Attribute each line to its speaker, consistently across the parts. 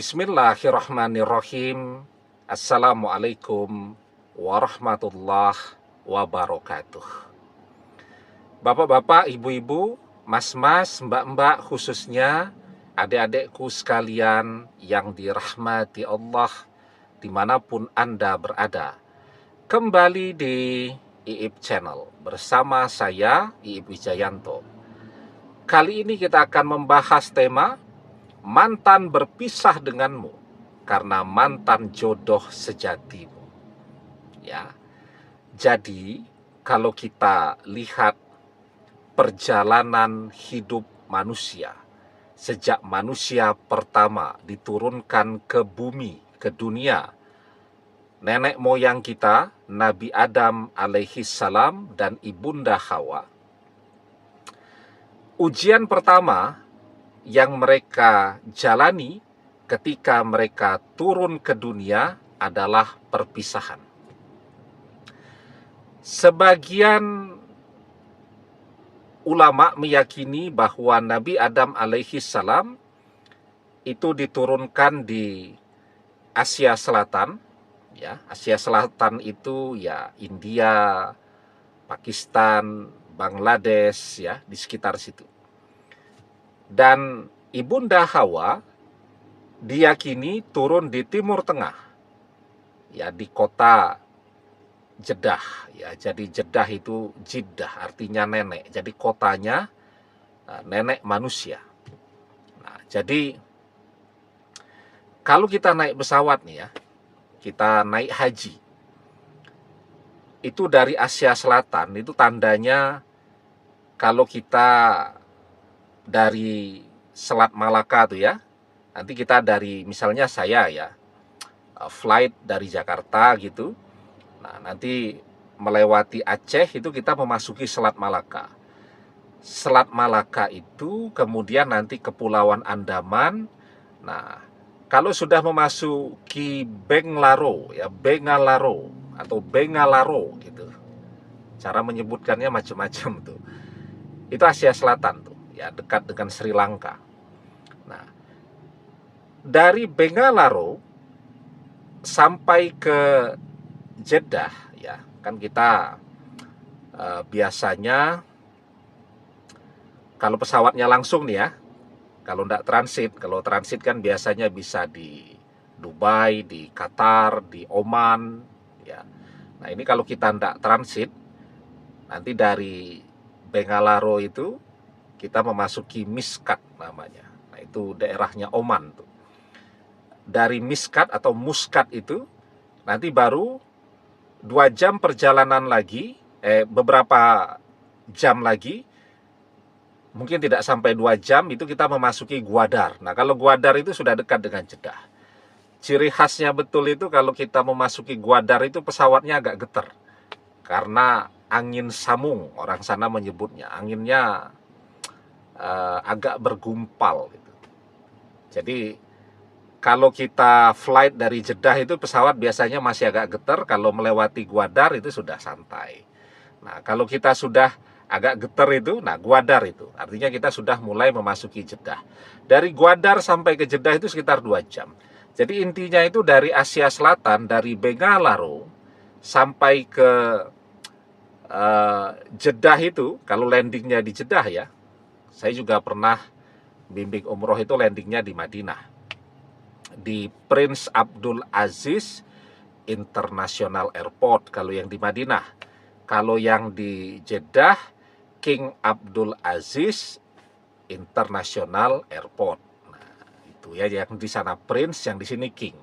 Speaker 1: Bismillahirrahmanirrahim. Assalamualaikum warahmatullahi wabarakatuh. Bapak-bapak, ibu-ibu, mas-mas, mbak-mbak, khususnya adik-adikku sekalian yang dirahmati Allah dimanapun Anda berada. Kembali di Iip Channel bersama saya, Iip Wijayanto. Kali ini kita akan membahas tema mantan berpisah denganmu karena mantan jodoh sejatimu. Ya. Jadi, kalau kita lihat perjalanan hidup manusia sejak manusia pertama diturunkan ke bumi, ke dunia, nenek moyang kita, Nabi Adam alaihi salam dan ibunda Hawa, ujian pertama yang mereka jalani ketika mereka turun ke dunia adalah perpisahan. Sebagian ulama meyakini bahwa Nabi Adam alaihi salam itu diturunkan di Asia Selatan, ya. Asia Selatan itu ya India, Pakistan, Bangladesh, ya, di sekitar situ. Dan ibunda Hawa diyakini turun di Timur Tengah, ya, di kota Jeddah, ya. Jadi Jeddah itu Jeddah artinya nenek, jadi kotanya nenek manusia. Nah, jadi kalau kita naik pesawat nih, ya, kita naik haji, itu dari Asia Selatan, itu tandanya kalau kita dari Selat Malaka tuh, ya, nanti kita dari, misalnya saya, ya, flight dari Jakarta gitu, nah nanti melewati Aceh, itu kita memasuki Selat Malaka. Selat Malaka itu kemudian nanti Kepulauan Andaman. Nah, kalau sudah memasuki Bengalaro, ya, Bengalaro atau Bengalaro gitu, cara menyebutkannya macam-macam tuh, itu Asia Selatan tuh, ya, dekat dengan Sri Lanka. Nah, dari Bengalaro sampai ke Jeddah, ya, kan kita biasanya kalau pesawatnya langsung nih, ya, kalau tidak transit, kalau transit kan biasanya bisa di Dubai, di Qatar, di Oman, ya. Nah, ini kalau kita tidak transit, nanti dari Bengalaro itu kita memasuki Miskat namanya. Nah, itu daerahnya Oman tuh. Dari Miskat atau Muscat itu nanti baru 2 jam perjalanan lagi, beberapa jam lagi, mungkin tidak sampai 2 jam, itu kita memasuki Gwadar. Nah, kalau Gwadar itu sudah dekat dengan Jeddah. Ciri khasnya betul itu kalau kita memasuki Gwadar itu pesawatnya agak getar. Karena angin samung, orang sana menyebutnya. Anginnya agak bergumpal gitu. Jadi kalau kita flight dari Jeddah itu pesawat biasanya masih agak getar, kalau melewati Gwadar itu sudah santai. Nah, kalau kita sudah agak getar itu, nah, Gwadar itu artinya kita sudah mulai memasuki Jeddah. Dari Gwadar sampai ke Jeddah itu sekitar 2 jam. Jadi intinya itu dari Asia Selatan, dari Bengalaro sampai ke Jeddah itu, kalau landingnya di Jeddah, ya, saya juga pernah bimbing umroh itu landingnya di Madinah, di Prince Abdul Aziz International Airport kalau yang di Madinah. Kalau yang di Jeddah, King Abdul Aziz International Airport. Nah, itu ya, yang di sana Prince, yang di sini King.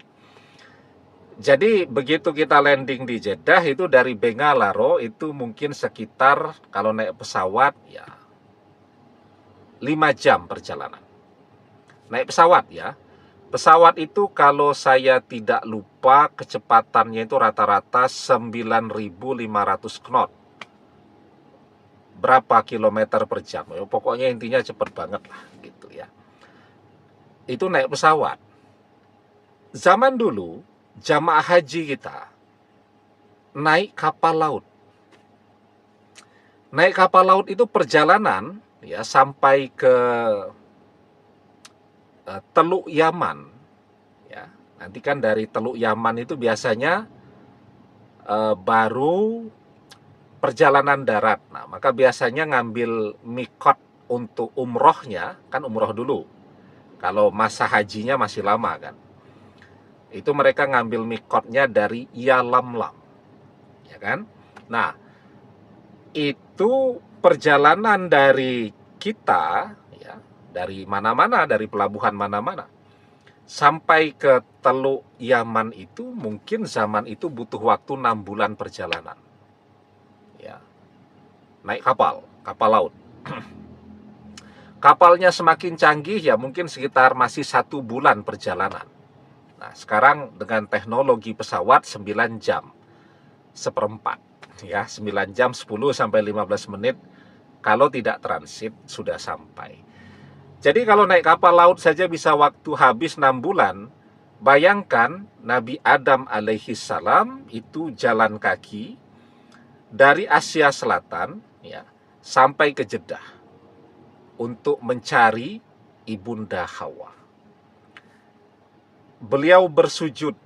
Speaker 1: Jadi begitu kita landing di Jeddah itu dari Bengalaro itu mungkin sekitar kalau naik pesawat ya 5 jam perjalanan. Naik pesawat, ya. Pesawat itu kalau saya tidak lupa kecepatannya itu rata-rata 9.500 knot. Berapa kilometer per jam? Pokoknya intinya cepet banget lah gitu, ya. Itu naik pesawat. Zaman dulu jamaah haji kita naik kapal laut. Naik kapal laut itu perjalanan, ya, sampai ke Teluk Yaman Nanti kan dari Teluk Yaman itu biasanya baru perjalanan darat. Nah, maka biasanya ngambil mikot untuk umrohnya, kan umroh dulu. Kalau masa hajinya masih lama kan. Itu mereka ngambil mikotnya dari Yalamlam, ya kan? Nah, itu perjalanan dari kita, ya, dari mana-mana, dari pelabuhan mana-mana, sampai ke Teluk Yaman itu mungkin zaman itu butuh waktu 6 bulan perjalanan. Ya, naik kapal laut. Kapalnya semakin canggih ya mungkin sekitar masih 1 bulan perjalanan. Nah, sekarang dengan teknologi pesawat 9 jam seperempat, ya 9 jam 10 sampai 15 menit kalau tidak transit sudah sampai. Jadi kalau naik kapal laut saja bisa waktu habis 6 bulan, bayangkan Nabi Adam alaihi salam itu jalan kaki dari Asia Selatan ya sampai ke Jeddah untuk mencari Ibunda Hawa. Beliau bersujud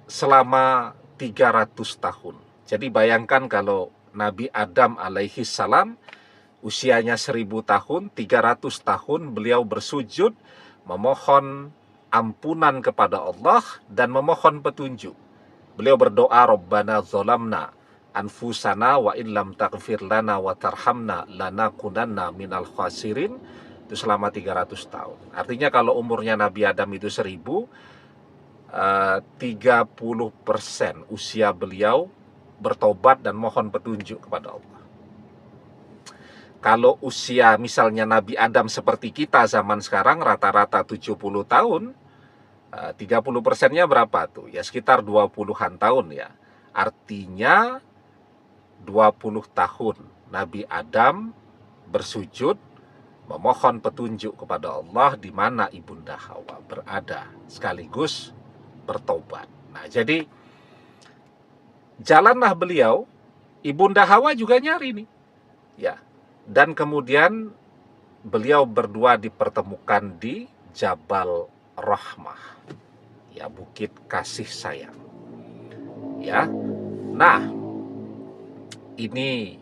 Speaker 1: selama 300 tahun. Jadi bayangkan kalau Nabi Adam alaihi salam usianya 1000 tahun, 300 tahun beliau bersujud memohon ampunan kepada Allah dan memohon petunjuk. Beliau berdoa, Rabbana zolamna anfusana wa illam taghfir lana wa tarhamna lanakunanna minal khasirin. Itu selama 300 tahun. Artinya kalau umurnya Nabi Adam itu 1000, 30% usia beliau bertobat dan mohon petunjuk kepada Allah. Kalau usia misalnya Nabi Adam seperti kita zaman sekarang rata-rata 70 tahun, 30%-nya berapa tuh? Ya sekitar 20-an tahun ya. Artinya 20 tahun Nabi Adam bersujud memohon petunjuk kepada Allah di mana Ibunda Hawa berada, sekaligus bertobat. Nah, jadi jalanlah beliau, Ibunda Hawa juga nyari nih. Ya. Dan kemudian beliau berdua dipertemukan di Jabal Rahmah. Ya, bukit kasih sayang. Ya. Nah, ini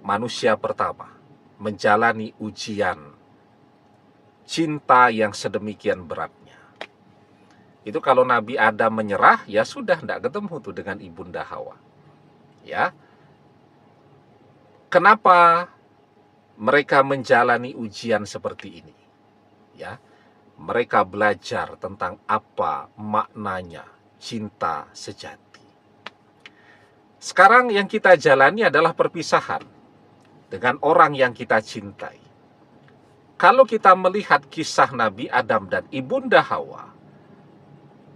Speaker 1: manusia pertama menjalani ujian cinta yang sedemikian beratnya. Itu kalau Nabi Adam menyerah, ya sudah tidak ketemu tuh dengan Ibunda Hawa. Ya. Kenapa mereka menjalani ujian seperti ini? Ya. Mereka belajar tentang apa maknanya cinta sejati. Sekarang yang kita jalani adalah perpisahan dengan orang yang kita cintai. Kalau kita melihat kisah Nabi Adam dan Ibunda Hawa,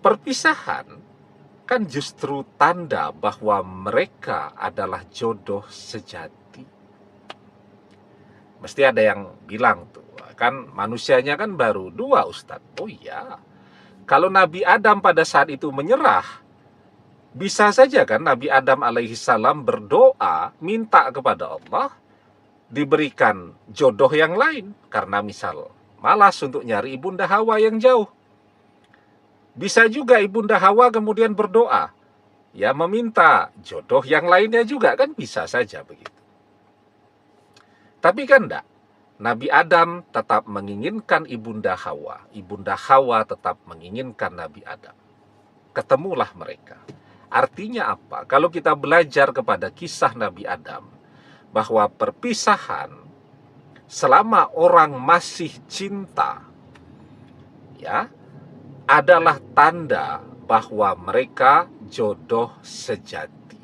Speaker 1: perpisahan kan justru tanda bahwa mereka adalah jodoh sejati. Mesti ada yang bilang tuh, kan manusianya kan baru 2 Ustadz. Oh iya, kalau Nabi Adam pada saat itu menyerah, bisa saja kan Nabi Adam alaihi salam berdoa, minta kepada Allah, diberikan jodoh yang lain. Karena misal malas untuk nyari Ibunda Hawa yang jauh. Bisa juga Ibunda Hawa kemudian berdoa, ya meminta jodoh yang lainnya juga, kan bisa saja begitu. Tapi kan enggak. Nabi Adam tetap menginginkan Ibunda Hawa. Ibunda Hawa tetap menginginkan Nabi Adam. Ketemulah mereka. Artinya apa? Kalau kita belajar kepada kisah Nabi Adam, bahwa perpisahan selama orang masih cinta, ya, adalah tanda bahwa mereka jodoh sejati.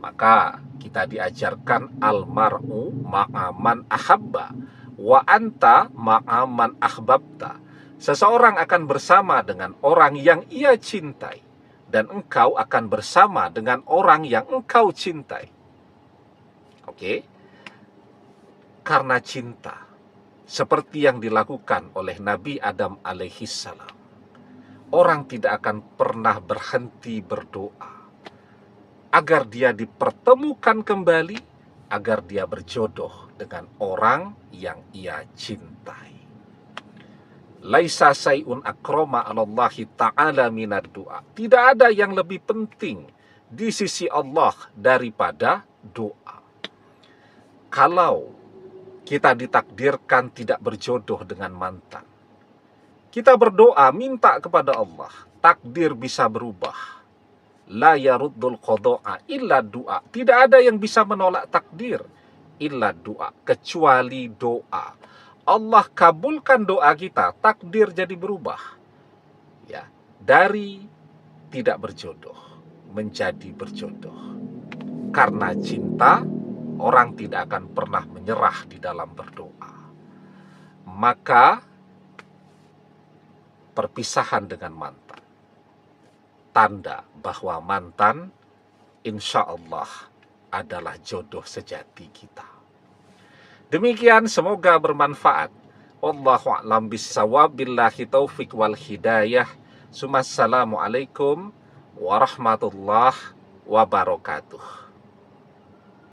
Speaker 1: Maka kita diajarkan almar'u ma'aman ahabba wa anta ma'aman ahbabta. Seseorang akan bersama dengan orang yang ia cintai, dan engkau akan bersama dengan orang yang engkau cintai. Oke? Karena cinta, seperti yang dilakukan oleh Nabi Adam alaihi salam, orang tidak akan pernah berhenti berdoa agar dia dipertemukan kembali, agar dia berjodoh dengan orang yang ia cintai. Laisa sayun akroma 'alallahi ta'ala minad du'a. Tidak ada yang lebih penting di sisi Allah daripada doa. Kalau kita ditakdirkan tidak berjodoh dengan mantan, kita berdoa minta kepada Allah, takdir bisa berubah. La yaruddul qada'a illa du'a. Tidak ada yang bisa menolak takdir illa doa, kecuali doa. Allah kabulkan doa kita, takdir jadi berubah. Ya, dari tidak berjodoh menjadi berjodoh. Karena cinta, orang tidak akan pernah menyerah di dalam berdoa. Maka perpisahan dengan mantan, tanda bahwa mantan insya Allah adalah jodoh sejati kita. Demikian, semoga bermanfaat. Wallahu a'lam bissawab, billahi taufik wal hidayah. Assalamualaikum warahmatullahi wabarakatuh.